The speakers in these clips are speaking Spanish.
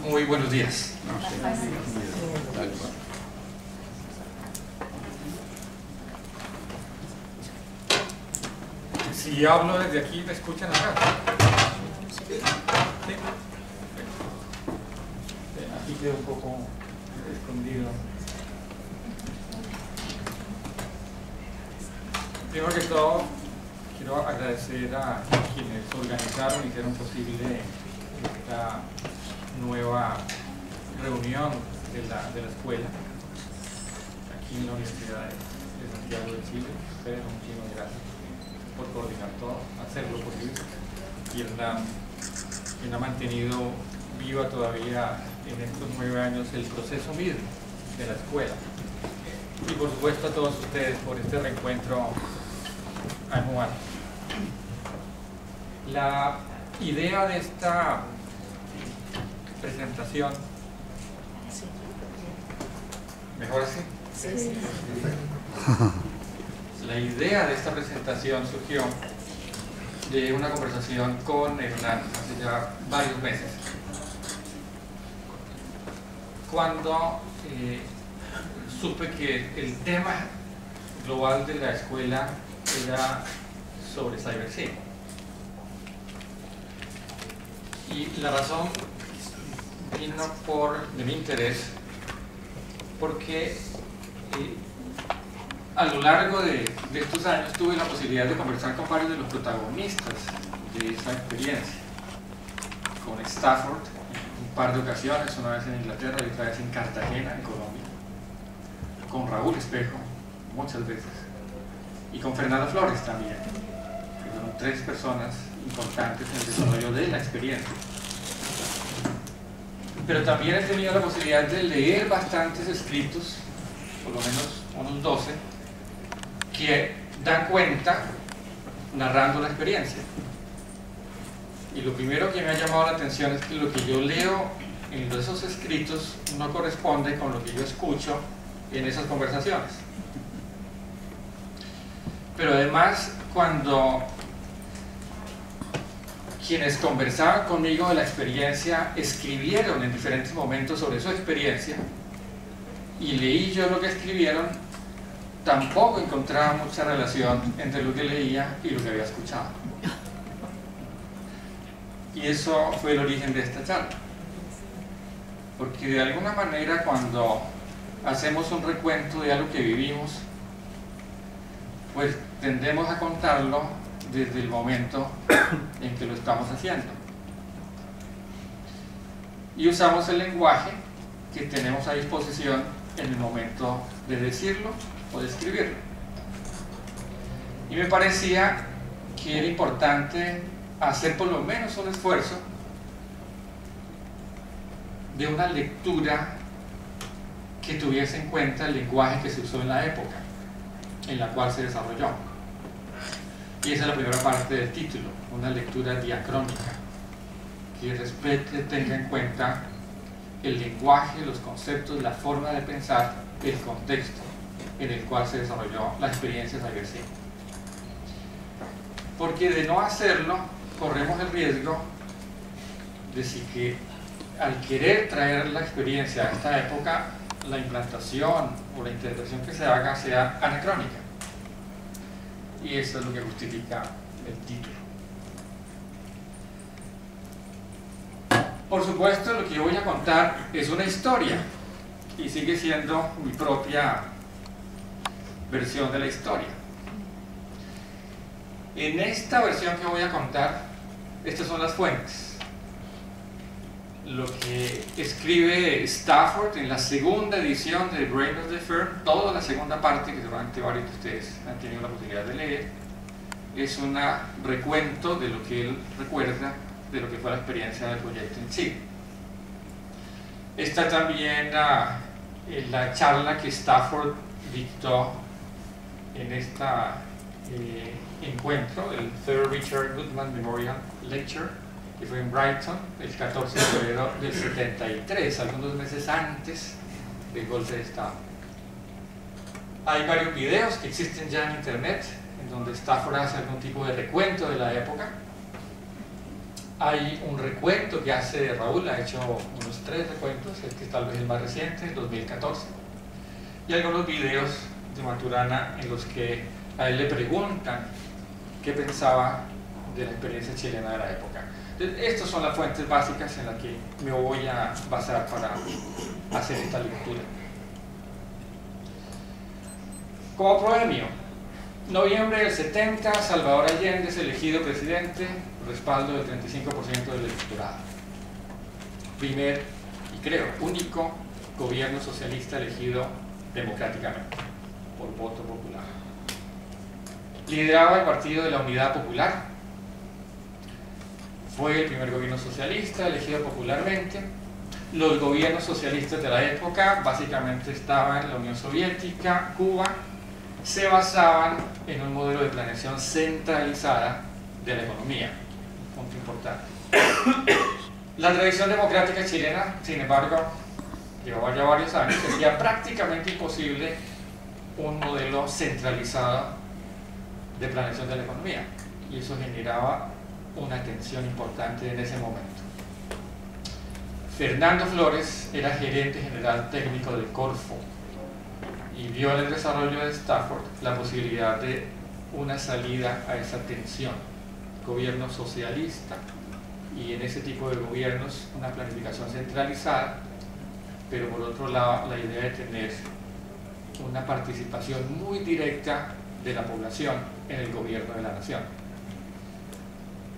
Muy buenos días. Si hablo desde aquí, ¿me escuchan acá? ¿Sí? Aquí quedo un poco escondido. Primero que todo, quiero agradecer a quienes organizaron y hicieron posible esta nueva reunión de la escuela aquí en la Universidad de Santiago de Chile. Ustedes, muchísimas gracias por coordinar todo, hacer lo posible. Quien ha mantenido viva todavía en estos 9 años el proceso mismo de la escuela. Y por supuesto a todos ustedes por este reencuentro anual. La idea de esta presentación, ¿mejor así? Sí. La idea de esta presentación surgió de una conversación con Hernán hace ya varios meses, cuando supe que el tema global de la escuela era sobre CyberSyn. Y la razón vino de mi interés porque a lo largo de estos años tuve la posibilidad de conversar con varios de los protagonistas de esa experiencia, con Stafford en un par de ocasiones, una vez en Inglaterra y otra vez en Cartagena, en Colombia, con Raúl Espejo muchas veces, y con Fernando Flores también, que fueron 3 personas importantes en el desarrollo de la experiencia. Pero también he tenido la posibilidad de leer bastantes escritos, por lo menos unos 12, que dan cuenta narrando la experiencia. Y lo primero que me ha llamado la atención es que lo que yo leo en esos escritos no corresponde con lo que yo escucho en esas conversaciones. Pero además, cuando quienes conversaban conmigo de la experiencia escribieron en diferentes momentos sobre su experiencia y leí yo lo que escribieron, tampoco encontraba mucha relación entre lo que leía y lo que había escuchado. Y eso fue el origen de esta charla, porque de alguna manera cuando hacemos un recuento de algo que vivimos, pues tendemos a contarlo desde el momento en que lo estamos haciendo, y usamos el lenguaje que tenemos a disposición en el momento de decirlo o de escribirlo. Y me parecía que era importante hacer por lo menos un esfuerzo de una lectura que tuviese en cuenta el lenguaje que se usó en la época en la cual se desarrolló. Y esa es la primera parte del título, una lectura diacrónica que respete, tenga en cuenta el lenguaje, los conceptos, la forma de pensar, el contexto en el cual se desarrolló la experiencia CyberSyn. Porque de no hacerlo, corremos el riesgo de que al querer traer la experiencia a esta época, la implantación o la interpretación que se haga sea anacrónica. Y eso es lo que justifica el título. Por supuesto, lo que yo voy a contar es una historia y sigue siendo mi propia versión de la historia. En esta versión que voy a contar, estas son las fuentes. Lo que escribe Stafford en la segunda edición de Brain of the Firm, toda la segunda parte, que seguramente varios de ustedes han tenido la posibilidad de leer, es un recuento de lo que él recuerda de lo que fue la experiencia del proyecto en sí. Está también la charla que Stafford dictó en este encuentro, el Third Richard Goodman Memorial Lecture, que fue en Brighton el 14 de febrero del 73, algunos meses antes del golpe de Estado. Hay varios videos que existen ya en internet en donde Stafford hace algún tipo de recuento de la época, Hay un recuento que hace Raúl, ha hecho unos 3 recuentos, el que tal vez el más reciente, el 2014, y algunos videos de Maturana en los que a él le preguntan qué pensaba de la experiencia chilena de la época. Entonces, estas son las fuentes básicas en las que me voy a basar para hacer esta lectura. Como proemio, noviembre del 70, Salvador Allende es elegido presidente, respaldo del 35% del electorado. Primer y creo único gobierno socialista elegido democráticamente, por voto popular. Lideraba el Partido de la Unidad Popular. Fue el primer gobierno socialista elegido popularmente. Los gobiernos socialistas de la época básicamente estaban en la Unión Soviética, Cuba, se basaban en un modelo de planeación centralizada de la economía. Un punto importante. La tradición democrática chilena, sin embargo, llevaba ya varios años, hacía prácticamente imposible un modelo centralizado de planeación de la economía, y eso generaba una tensión importante en ese momento. Fernando Flores era gerente general técnico de Corfo y vio en el desarrollo de Stafford la posibilidad de una salida a esa tensión. Gobierno socialista, y en ese tipo de gobiernos una planificación centralizada, pero por otro lado la idea de tener una participación muy directa de la población en el gobierno de la nación.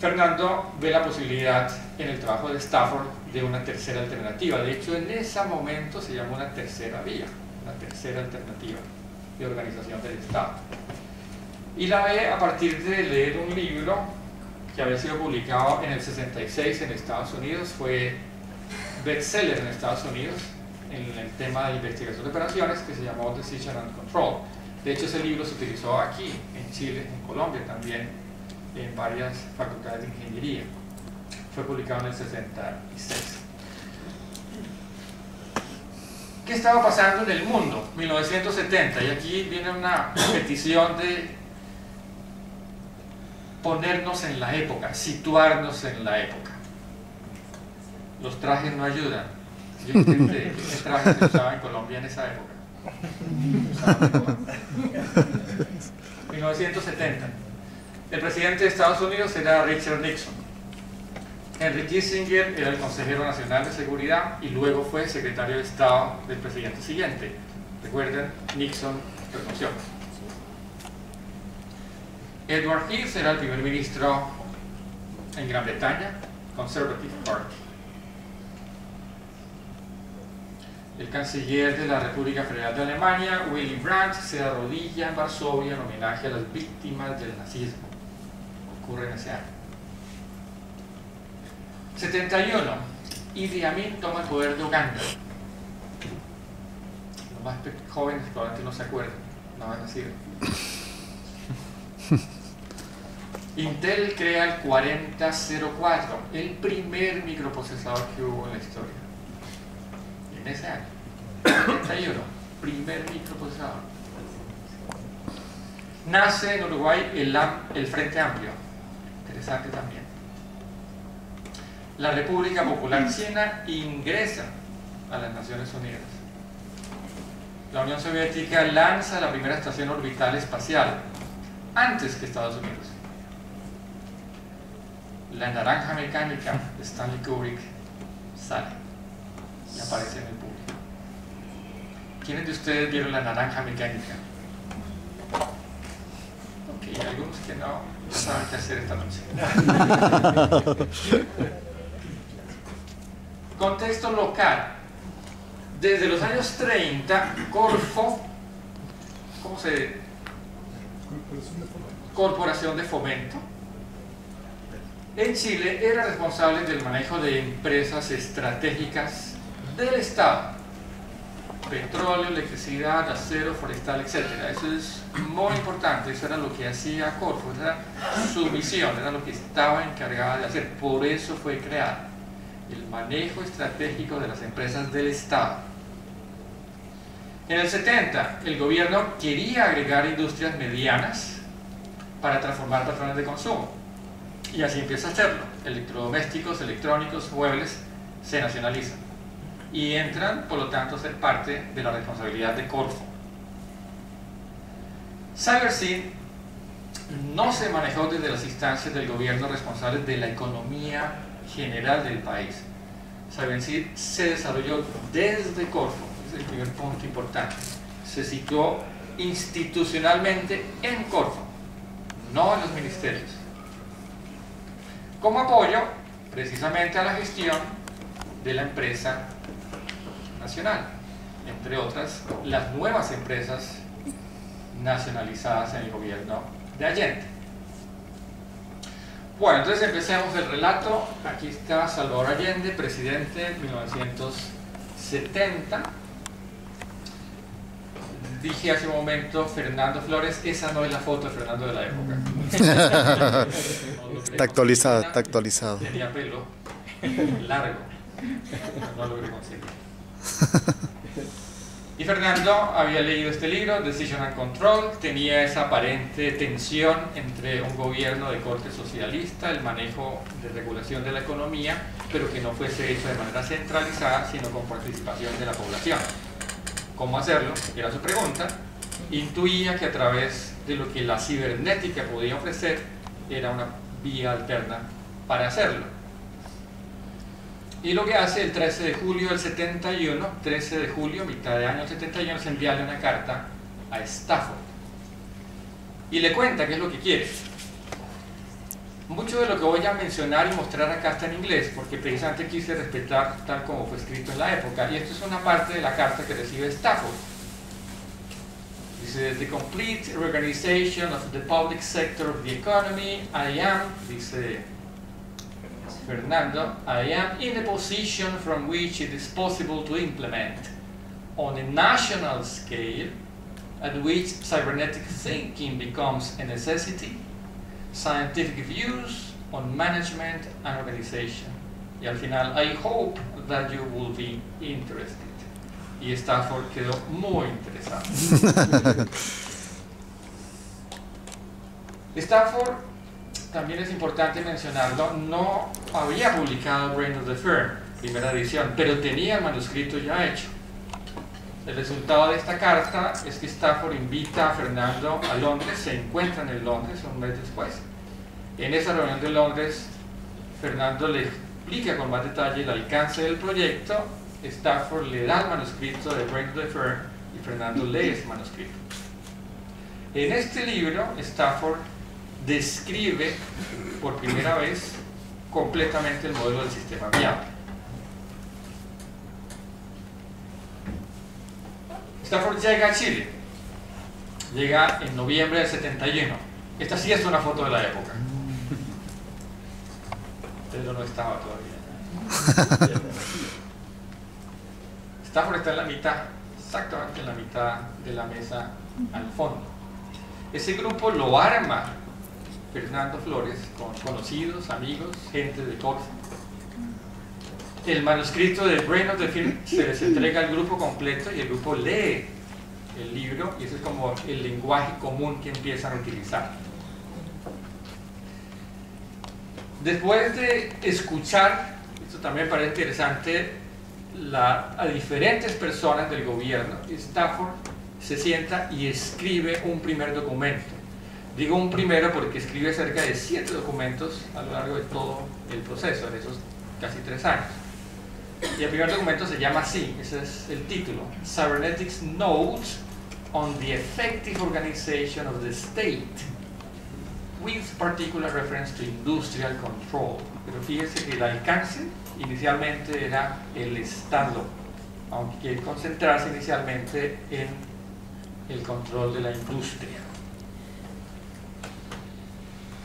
Fernando ve la posibilidad en el trabajo de Stafford de una tercera alternativa. De hecho, en ese momento se llamó una tercera vía, una tercera alternativa de organización del Estado. Y la ve a partir de leer un libro que había sido publicado en el 66 en Estados Unidos, fue bestseller en Estados Unidos en el tema de investigación de operaciones, que se llamó Decision and Control. De hecho, ese libro se utilizó aquí, en Chile, en Colombia también, en varias facultades de ingeniería. Fue publicado en el 66. ¿Qué estaba pasando en el mundo? 1970, y aquí viene una petición de ponernos en la época, situarnos en la época. Los trajes no ayudan. Yo intenté qué traje se usaba en Colombia en esa época. 1970. El presidente de Estados Unidos era Richard Nixon. Henry Kissinger era el consejero nacional de seguridad y luego fue secretario de Estado del presidente siguiente. Recuerden, Nixon renunció. Edward Heath era el primer ministro en Gran Bretaña, Conservative Party. El canciller de la República Federal de Alemania, Willy Brandt, se arrodilla en Varsovia en homenaje a las víctimas del nazismo. Ocurre en ese año. 71. Idi Amin toma el poder de Uganda. Los más jóvenes probablemente no se acuerdan, no han nacido. Intel crea el 4004, el primer microprocesador que hubo en la historia. En ese año, 71, primer microprocesador. Nace en Uruguay el Frente Amplio, interesante también. La República Popular China ingresa a las Naciones Unidas. La Unión Soviética lanza la primera estación orbital espacial, antes que Estados Unidos. La naranja mecánica de Stanley Kubrick sale y aparece en el público. ¿Quiénes de ustedes vieron la naranja mecánica? Ok, algunos que no saben qué hacer esta noche. Contexto local. Desde los años 30, Corfo, ¿cómo se? Corporación de Fomento, en Chile era responsable del manejo de empresas estratégicas del Estado: petróleo, electricidad, acero, forestal, etc. Eso es muy importante, eso era lo que hacía Corfo, era su misión, era lo que estaba encargada de hacer, por eso fue creada, el manejo estratégico de las empresas del Estado. En el 70, el gobierno quería agregar industrias medianas para transformar patrones de consumo. Y así empieza a hacerlo. Electrodomésticos, electrónicos, muebles se nacionalizan y entran, por lo tanto, a ser parte de la responsabilidad de Corfo. CyberSyn no se manejó desde las instancias del gobierno responsables de la economía general del país. CyberSyn se desarrolló desde Corfo, es el primer punto importante. Se situó institucionalmente en Corfo, no en los ministerios, como apoyo precisamente a la gestión de la empresa nacional, entre otras las nuevas empresas nacionalizadas en el gobierno de Allende. Bueno, entonces empecemos el relato. Aquí está Salvador Allende, presidente en 1970. Dije hace un momento Fernando Flores, esa no es la foto de Fernando de la época. Está actualizada, está actualizado. Tenía pelo largo, no logré conseguir. Y Fernando había leído este libro, Decision and Control, tenía esa aparente tensión entre un gobierno de corte socialista, el manejo de regulación de la economía, pero que no fuese hecho de manera centralizada, sino con participación de la población. ¿Cómo hacerlo? Era su pregunta. Intuía que a través de lo que la cibernética podía ofrecer era una vía alterna para hacerlo. Y lo que hace el 13 de julio del 71, 13 de julio, mitad de año del 71, es enviarle una carta a Stafford y le cuenta qué es lo que quiere. Mucho de lo que voy a mencionar y mostrar acá está en inglés, porque precisamente quise respetar tal como fue escrito en la época, y esto es una parte de la carta que recibe Stafford. Dice: "The complete reorganization of the public sector of the economy, I am", dice Fernando, "I am in a position from which it is possible to implement on a national scale, at which cybernetic thinking becomes a necessity, scientific views on management and organization". Y al final, "I hope that you will be interested". Y Stafford quedó muy interesado. Stafford, también es importante mencionarlo, no había publicado Brain of the Firm, primera edición, pero tenía el manuscrito ya hecho. El resultado de esta carta es que Stafford invita a Fernando a Londres, se encuentran en Londres un mes después. En esa reunión de Londres, Fernando le explica con más detalle el alcance del proyecto, Stafford le da el manuscrito de Brain of the Firm y Fernando lee ese manuscrito. En este libro, Stafford describe por primera vez completamente el modelo del sistema viable. Stafford llega a Chile, llega en noviembre del 71. Esta sí es una foto de la época. Pedro no estaba todavía. Stafford está en la mitad, exactamente en la mitad de la mesa al fondo. Ese grupo lo arma Fernando Flores con conocidos, amigos, gente de Corfo. El manuscrito de Brain of the Firm se les entrega al grupo completo y el grupo lee el libro, y ese es como el lenguaje común que empiezan a utilizar. Después de escuchar, esto también parece interesante, a diferentes personas del gobierno, Stafford se sienta y escribe un primer documento. Digo un primero porque escribe cerca de 7 documentos a lo largo de todo el proceso, en esos casi 3 años. Y el primer documento se llama así, ese es el título: Cybernetics Notes on the Effective Organization of the State, with particular reference to industrial control. Pero fíjense que el alcance inicialmente era el Estado, aunque quiere concentrarse inicialmente en el control de la industria.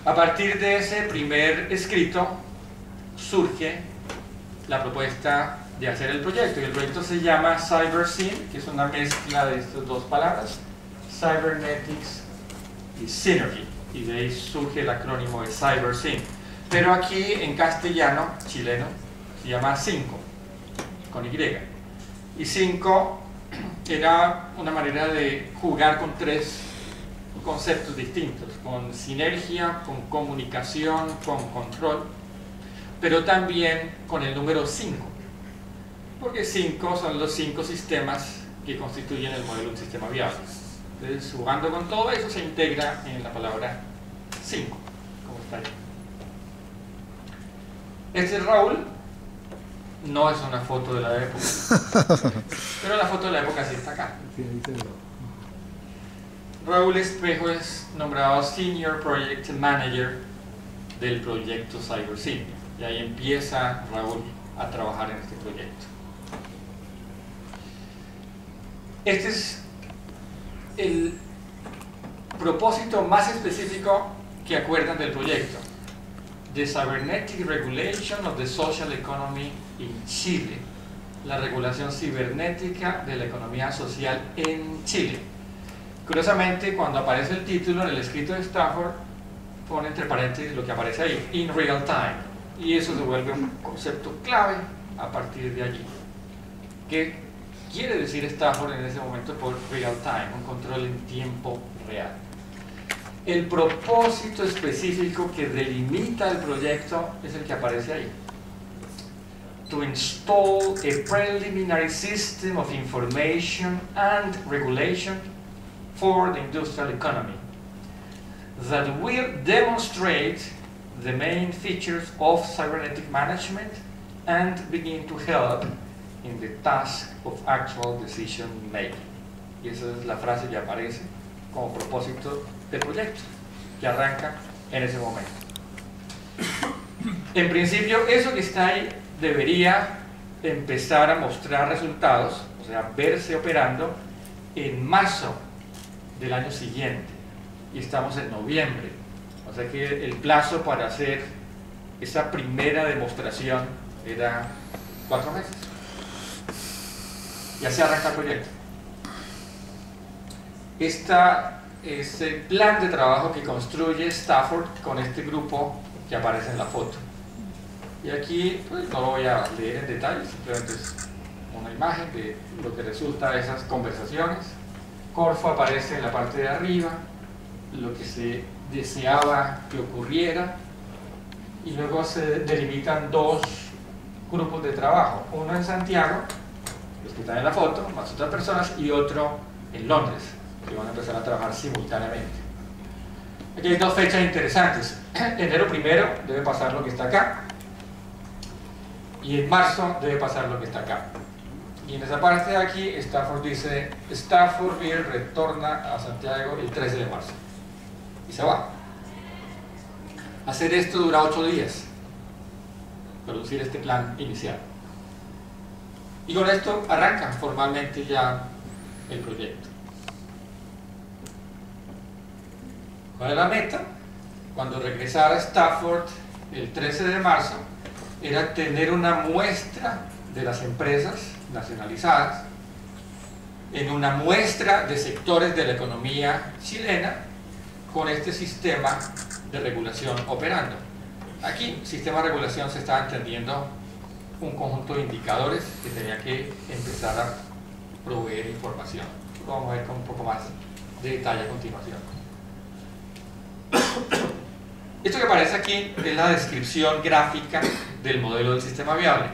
A partir de ese primer escrito surge la propuesta de hacer el proyecto, y el proyecto se llama CyberSyn, que es una mezcla de estas dos palabras, Cybernetics y Synergy, y de ahí surge el acrónimo de CyberSyn. Pero aquí en castellano, chileno, se llama 5, con Y. Y 5 era una manera de jugar con 3 conceptos distintos, con sinergia, con comunicación, con control, pero también con el número 5, porque 5 son los 5 sistemas que constituyen el modelo de un sistema viable. Entonces, jugando con todo eso, se integra en la palabra 5, como está ahí. Este es Raúl, no es una foto de la época, pero la foto de la época sí está acá. Raúl Espejo es nombrado Senior Project Manager del proyecto CyberSyn, y ahí empieza Raúl a trabajar en este proyecto. Este es el propósito más específico que acuerdan del proyecto: The Cybernetic Regulation of the Social Economy in Chile, la regulación cibernética de la economía social en Chile. Curiosamente, cuando aparece el título en el escrito de Stafford, pone entre paréntesis lo que aparece ahí, in real time, y eso se vuelve un concepto clave a partir de allí. ¿Qué quiere decir Stafford en ese momento por real time? Un control en tiempo real. El propósito específico que delimita el proyecto es el que aparece ahí: to install a preliminary system of information and regulation for the industrial economy that will demonstrate the main features of cybernetic management and begin to help in the task of actual decision making. Y esa es la frase que aparece como propósito del proyecto, que arranca en ese momento. En principio, eso que está ahí debería empezar a mostrar resultados, o sea, verse operando en marzo del año siguiente, y estamos en noviembre, o sea que el plazo para hacer esa primera demostración era 4 meses. Y así arranca el proyecto. Este es el plan de trabajo que construye Stafford con este grupo que aparece en la foto. Y aquí pues, no lo voy a leer en detalle, simplemente es una imagen de lo que resulta de esas conversaciones. Corfo aparece en la parte de arriba, lo que se deseaba que ocurriera, y luego se delimitan 2 grupos de trabajo, uno en Santiago, los que están en la foto, más otras personas, y otro en Londres, que van a empezar a trabajar simultáneamente. Aquí hay 2 fechas interesantes. Enero 1 debe pasar lo que está acá, y en marzo debe pasar lo que está acá. Y en esa parte de aquí, Stafford dice: Stafford Beer retorna a Santiago el 13 de marzo. Y se va. Hacer esto dura 8 días, producir este plan inicial. Y con esto arranca formalmente ya el proyecto. ¿Cuál es la meta? Cuando regresara Stafford el 13 de marzo, era tener una muestra de las empresas nacionalizadas en una muestra de sectores de la economía chilena con este sistema de regulación operando. Aquí, sistema de regulación, se estaba entendiendo un conjunto de indicadores que tenía que empezar a proveer información. Lo vamos a ver con un poco más de detalle a continuación. Esto que aparece aquí es la descripción gráfica del modelo del sistema viable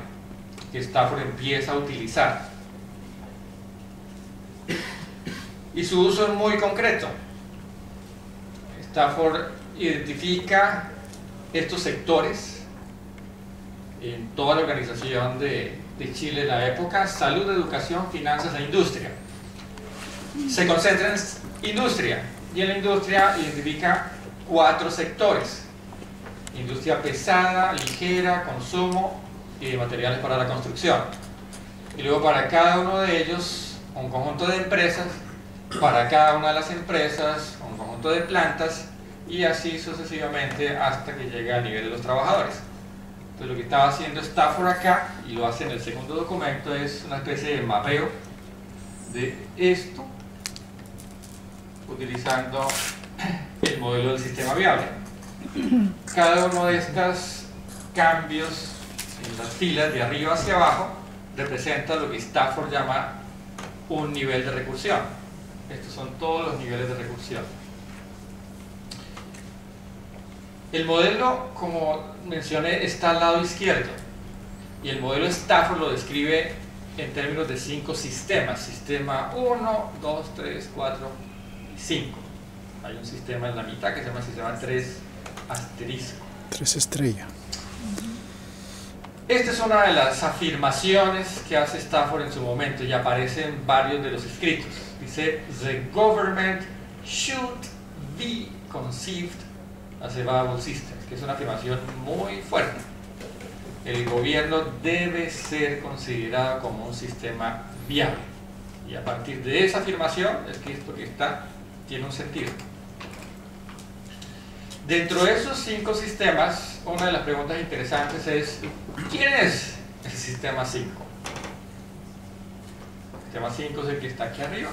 que Stafford empieza a utilizar, y su uso es muy concreto. Stafford identifica estos sectores en toda la organización de Chile en la época: salud, educación, finanzas e industria. Se concentra en industria, y en la industria identifica 4 sectores: industria pesada, ligera, consumo y de materiales para la construcción. Y luego, para cada uno de ellos, un conjunto de empresas, para cada una de las empresas un conjunto de plantas, y así sucesivamente hasta que llega al nivel de los trabajadores. Entonces, lo que estaba haciendo Stafford acá, y lo hace en el segundo documento, es una especie de mapeo de esto utilizando el modelo del sistema viable. Cada uno de estos cambios en las filas de arriba hacia abajo representa lo que Stafford llama un nivel de recursión. Estos son todos los niveles de recursión. El modelo, como mencioné, está al lado izquierdo. Y el modelo Stafford lo describe en términos de 5 sistemas. Sistema 1, 2, 3, 4 y 5. Hay un sistema en la mitad que se llama sistema 3 asterisco. 3 estrellas. Esta es una de las afirmaciones que hace Stafford en su momento y aparece en varios de los escritos. Dice, the government should be conceived as a viable system, que es una afirmación muy fuerte. El gobierno debe ser considerado como un sistema viable. Y a partir de esa afirmación es que esto que está tiene un sentido. Dentro de esos 5 sistemas, una de las preguntas interesantes es, ¿quién es el sistema 5? El sistema 5 es el que está aquí arriba.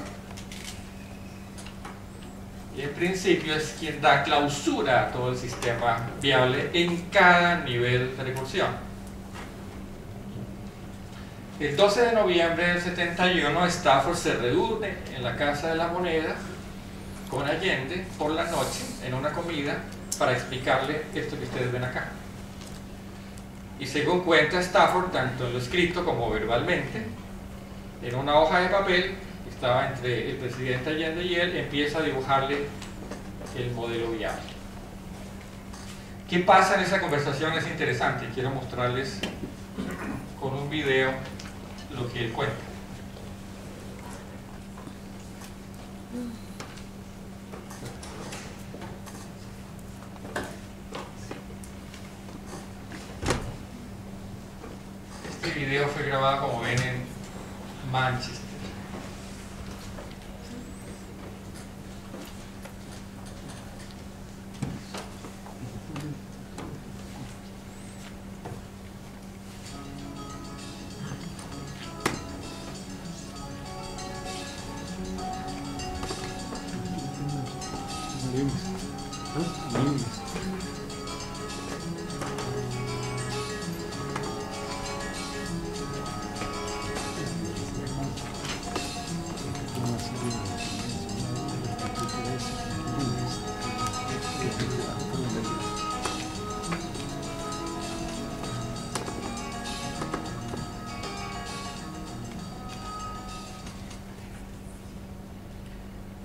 Y en principio es quien da clausura a todo el sistema viable en cada nivel de recursión. El 12 de noviembre del 71, Stafford se reúne en la Casa de la Moneda con Allende por la noche en una comida para explicarle esto que ustedes ven acá. Y según cuenta Stafford, tanto en lo escrito como verbalmente, en una hoja de papel que estaba entre el presidente Allende y él, empieza a dibujarle el modelo viable. ¿Qué pasa en esa conversación? Es interesante y quiero mostrarles con un video lo que él cuenta. Este video fue grabado, como ven, en Manchester.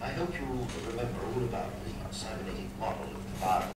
I hope you remember all about the cybernetic model of the virus.